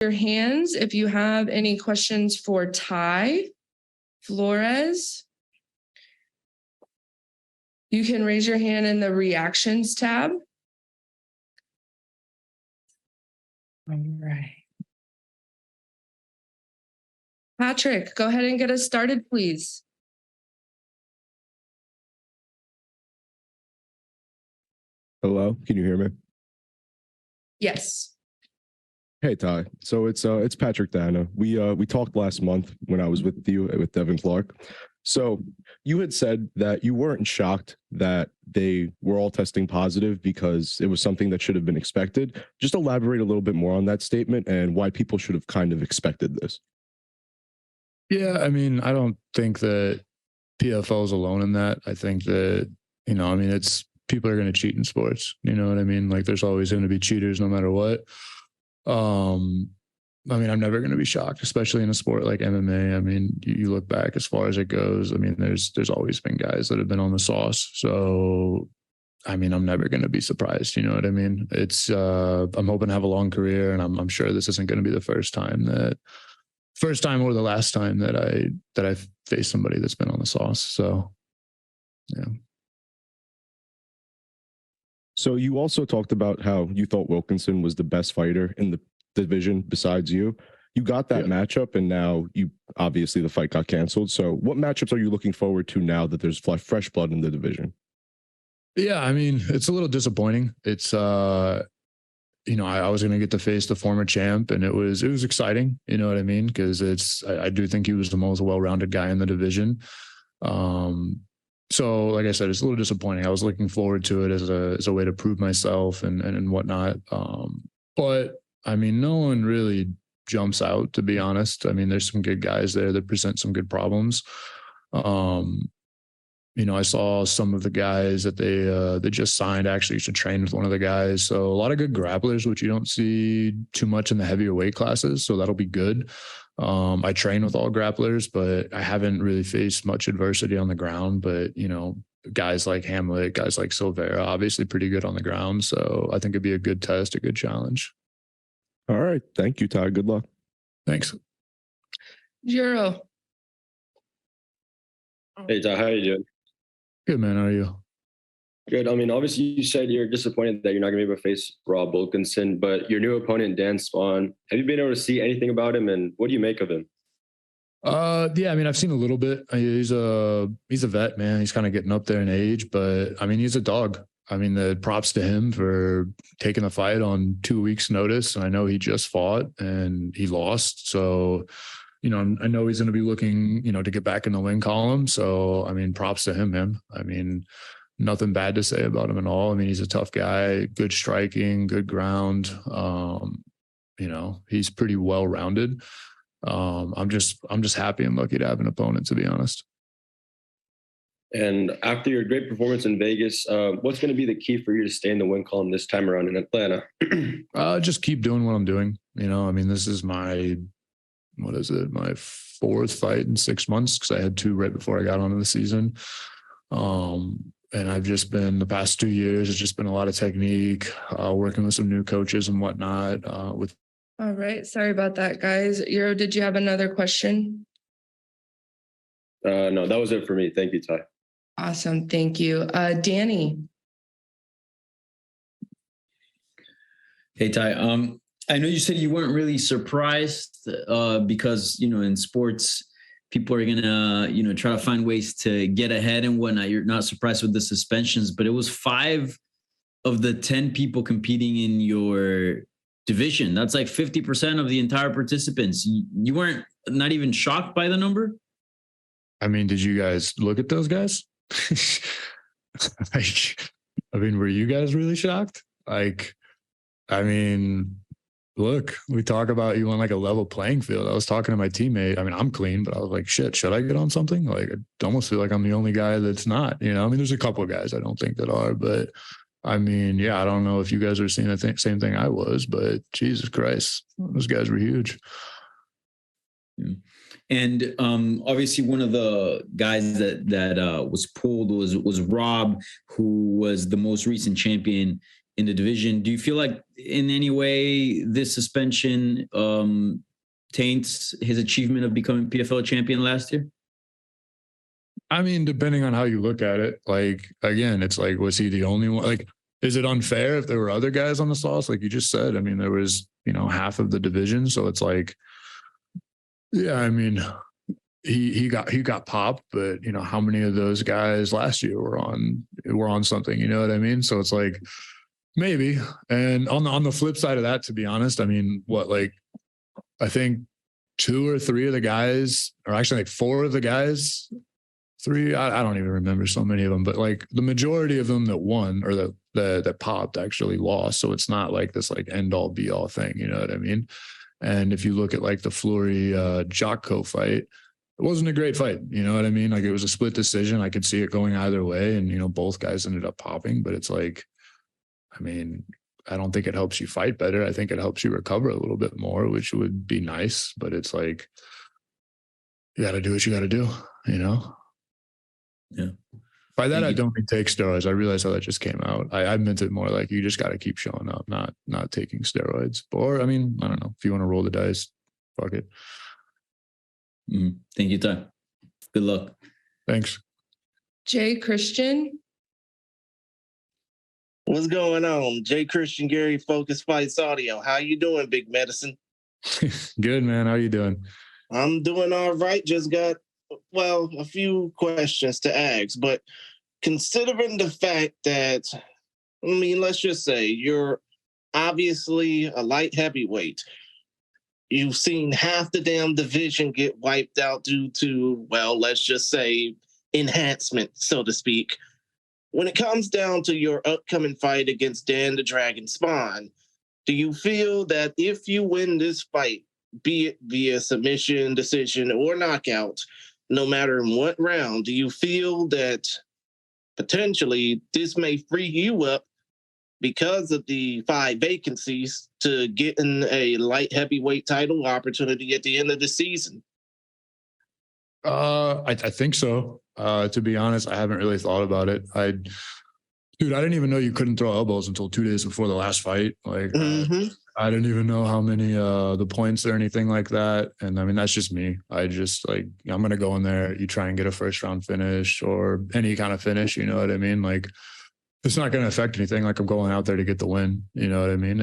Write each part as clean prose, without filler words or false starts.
your hands if you have any questions for Ty Flores. You can raise your hand in the reactions tab. All right. Patrick, go ahead and get us started, please. Hello, can you hear me? Yes. Hey Ty, so it's Patrick Dana. We talked last month when I was with you with Devin Clark. So you had said that you weren't shocked that they were all testing positive because it was something that should have been expected. Just elaborate a little bit more on that statement and why people should have kind of expected this. Yeah, I mean, I don't think that PFL is alone in that. I think that, it's people are going to cheat in sports. You know what I mean? Like there's always going to be cheaters no matter what. I'm never going to be shocked, especially in a sport like MMA. I mean, you look back as far as it goes. I mean, there's always been guys that have been on the sauce. So, I mean, I'm never going to be surprised. You know what I mean? It's, I'm hoping to have a long career, and I'm sure this isn't going to be the first time or the last time that I faced somebody that's been on the sauce. So, yeah. So you also talked about how you thought Wilkinson was the best fighter in the division besides you. You got that matchup, and now obviously the fight got canceled. So what matchups are you looking forward to now that there's fresh blood in the division? Yeah, I mean, it's a little disappointing. It's I was going to get to face the former champ, and it was exciting. You know what I mean? Because I do think he was the most well-rounded guy in the division. So like I said, it's a little disappointing. I was looking forward to it as a way to prove myself and whatnot. But I mean, no one really jumps out, to be honest. I mean, there's some good guys there that present some good problems. I saw some of the guys that they just signed actually used to train with one of the guys. So a lot of good grapplers, which you don't see too much in the heavier weight classes. So that'll be good. I train with all grapplers, but I haven't really faced much adversity on the ground. But, guys like Hamlet, guys like Silvera, obviously pretty good on the ground. So I think it'd be a good test, a good challenge. All right. Thank you, Ty. Good luck. Thanks. Jiro. Hey, Ty, how are you doing? Good, man. How are you? Good. I mean, obviously you said you're disappointed that you're not going to be able to face Rob Wilkinson, but your new opponent, Dan Spohn, have you been able to see anything about him, and what do you make of him? Yeah, I mean, I've seen a little bit. He's a vet, man. He's kind of getting up there in age, but I mean, he's a dog. I mean, the props to him for taking the fight on 2 weeks' notice. And I know he just fought and he lost. So, I know he's going to be looking, to get back in the win column. So, I mean, props to him. I mean, nothing bad to say about him at all. I mean, he's a tough guy, good striking, good ground. He's pretty well-rounded. I'm just happy and lucky to have an opponent, to be honest. And after your great performance in Vegas, what's going to be the key for you to stay in the win column this time around in Atlanta? Just keep doing what I'm doing. I mean, this is my fourth fight in 6 months, because I had 2 right before I got onto the season. And I've just been, the past 2 years, it's just been a lot of technique, working with some new coaches and whatnot. All right. Sorry about that, guys. Jiro, did you have another question? No, that was it for me. Thank you, Ty. Awesome. Thank you. Danny. Hey, Ty. I know you said you weren't really surprised because, in sports, people are going to, try to find ways to get ahead and whatnot. You're not surprised with the suspensions, but it was 5 of the 10 people competing in your division. That's like 50% of the entire participants. You weren't not even shocked by the number? I mean, did you guys look at those guys? Were you guys really shocked? Look, we talk about you on like a level playing field. I was talking to my teammate. I mean, I'm clean, but I was like, shit, should I get on something? Like, I almost feel like I'm the only guy that's not, I mean, there's a couple of guys I don't think that are, but I mean, yeah, I don't know if you guys are seeing the same thing I was, but Jesus Christ, those guys were huge. Yeah. And obviously, one of the guys that was pulled was Rob, who was the most recent champion in the division. Do you feel like in any way this suspension taints his achievement of becoming PFL champion last year? I mean, depending on how you look at it, like, again, it's like, was he the only one? Like, is it unfair if there were other guys on the sauce? Like you just said, I mean, there was, half of the division. So it's like, yeah, I mean, he got popped, but how many of those guys last year were on something, you know what I mean? So it's like, maybe. And on the flip side of that, to be honest, I mean, I think 2 or 3 of the guys, or actually like 4 of the guys, 3, I don't even remember so many of them, but like the majority of them that won or that popped actually lost. So it's not like this like end all be all thing, you know what I mean? And if you look at like the Fleury Jocko fight, it wasn't a great fight, you know what I mean? Like it was a split decision. I could see it going either way, and both guys ended up popping, but it's like, I mean, I don't think it helps you fight better. I think it helps you recover a little bit more, which would be nice, but it's like, you got to do what you got to do, Yeah. By that, I don't mean take steroids. I realize how that just came out. I meant it more like you just got to keep showing up, not taking steroids. Or, I mean, I don't know. If you want to roll the dice, fuck it. Thank you, Ty. Good luck. Thanks. Jay Christian. What's going on? Jay Christian, Gary, Focus Fights Audio. How you doing, Big Medicine? Good, man. How you doing? I'm doing all right. Just got, a few questions to ask. But considering the fact that, let's just say you're obviously a light heavyweight. You've seen half the damn division get wiped out due to, let's just say enhancement, so to speak. When it comes down to your upcoming fight against Dan the Dragon Spohn, do you feel that if you win this fight, be it via submission, decision, or knockout, no matter in what round, do you feel that potentially this may free you up because of the 5 vacancies to get in a light heavyweight title opportunity at the end of the season? I think so. To be honest, I haven't really thought about it. I didn't even know you couldn't throw elbows until 2 days before the last fight. Like, I didn't even know how many the points or anything like that. And I mean, that's just me. I just I'm gonna go in there. You try and get a first round finish or any kind of finish. You know what I mean? Like, it's not gonna affect anything. Like, I'm going out there to get the win. You know what I mean?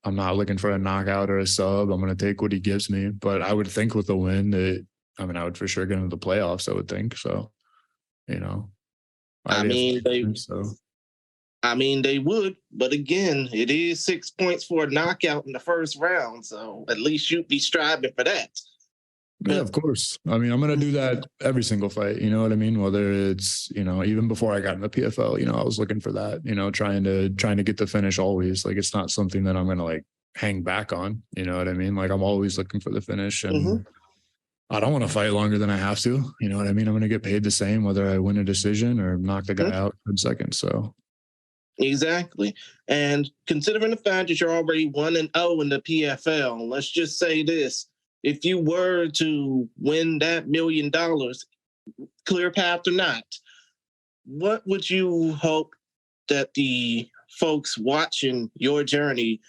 I'm not looking for a knockout or a sub. I'm gonna take what he gives me. But I would think with the win that I would for sure get into the playoffs. I would think so. They would, but again, it is 6 points for a knockout in the first round, so at least you'd be striving for that. Yeah, of course. I'm going to do that every single fight. You know what I mean? Whether it's, even before I got in the PFL, I was looking for that, trying to get the finish always. Like, it's not something that I'm going to hang back on. You know what I mean? Like, I'm always looking for the finish, and I don't want to fight longer than I have to. You know what I mean? I'm going to get paid the same whether I win a decision or knock the guy out in seconds. So. Exactly. And considering the fact that you're already 1-0 in the PFL, let's just say this. If you were to win that $1 million, clear path or not, what would you hope that the folks watching your journey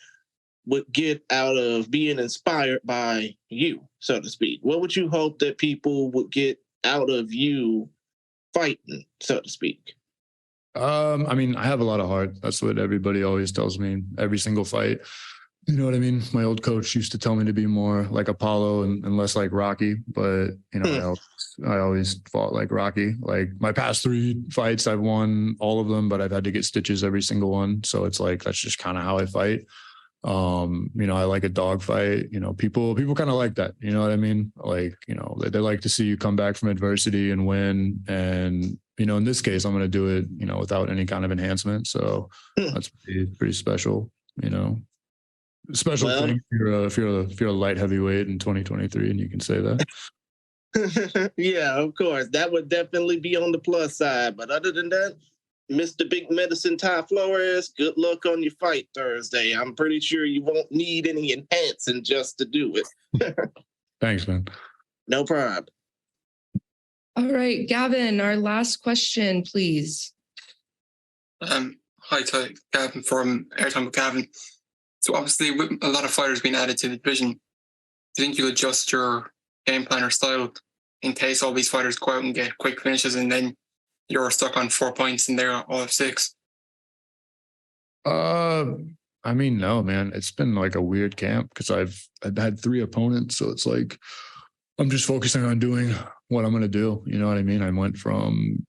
would get out of being inspired by you, so to speak? What would you hope that people would get out of you fighting, so to speak? I have a lot of heart. That's what everybody always tells me every single fight. You know what I mean? My old coach used to tell me to be more like Apollo and less like Rocky, but I always fought like Rocky. Like, my past 3 fights, I've won all of them, but I've had to get stitches every single one. So it's like, that's just kind of how I fight. I like a dog fight. People kind of like that. You know what I mean? Like, they like to see you come back from adversity and win. And, in this case, I'm going to do it, without any kind of enhancement. So that's pretty special, Special thing if you're a light heavyweight in 2023, and you can say that. Yeah, of course. That would definitely be on the plus side. But other than that, Mr. Big Medicine Ty Flores, good luck on your fight Thursday. I'm pretty sure you won't need any enhancing just to do it. Thanks, man. No problem. All right, Gavin, our last question, please. Hi, Ty. Gavin from Airtime with Gavin. So obviously, with a lot of fighters being added to the division, do you think you'll adjust your game plan or style in case all these fighters go out and get quick finishes and then you're stuck on 4 points and they're all have 6? I mean, no, man. It's been like a weird camp because I've had 3 opponents, so it's like I'm just focusing on doing what I'm gonna do. You know what I mean? I went from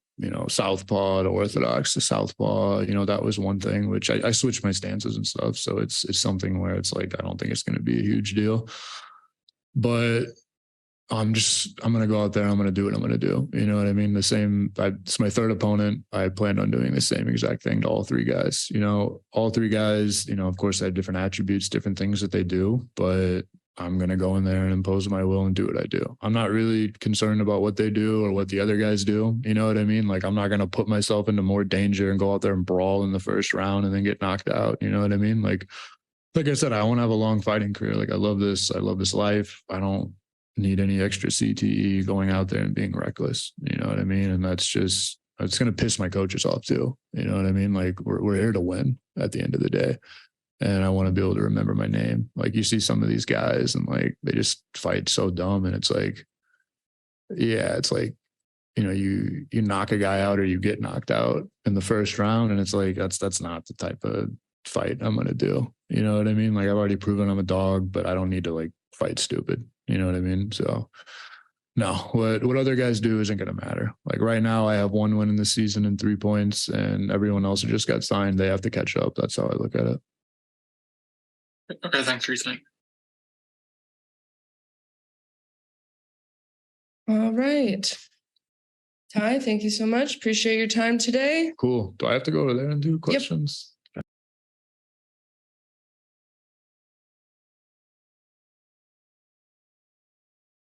southpaw to orthodox to southpaw. That was one thing which I switched my stances and stuff. So it's something where it's like I don't think it's gonna be a huge deal, but I'm going to go out there. I'm going to do what I'm going to do. You know what I mean? It's my 3rd opponent. I planned on doing the same exact thing to all 3 guys. All 3 guys, of course, they have different attributes, different things that they do, but I'm going to go in there and impose my will and do what I do. I'm not really concerned about what they do or what the other guys do. You know what I mean? Like, I'm not going to put myself into more danger and go out there and brawl in the first round and then get knocked out. You know what I mean? Like I said, I want to have a long fighting career. Like, I love this life. I don't need any extra CTE going out there and being reckless. You know what I mean? And it's going to piss my coaches off too. You know what I mean? Like, we're here to win at the end of the day. And I want to be able to remember my name. Like, you see some of these guys and like, they just fight so dumb. And it's like, yeah, it's like, you knock a guy out or you get knocked out in the first round. And it's like, that's not the type of fight I'm going to do. You know what I mean? Like, I've already proven I'm a dog, but I don't need to like fight stupid. You know what I mean? So no, what other guys do isn't going to matter. Like, right now I have 1 win in the season and 3 points, and everyone else who just got signed, they have to catch up. That's how I look at it. Okay, thanks for your time. All right. Ty, thank you so much. Appreciate your time today. Cool. Do I have to go over there and do questions?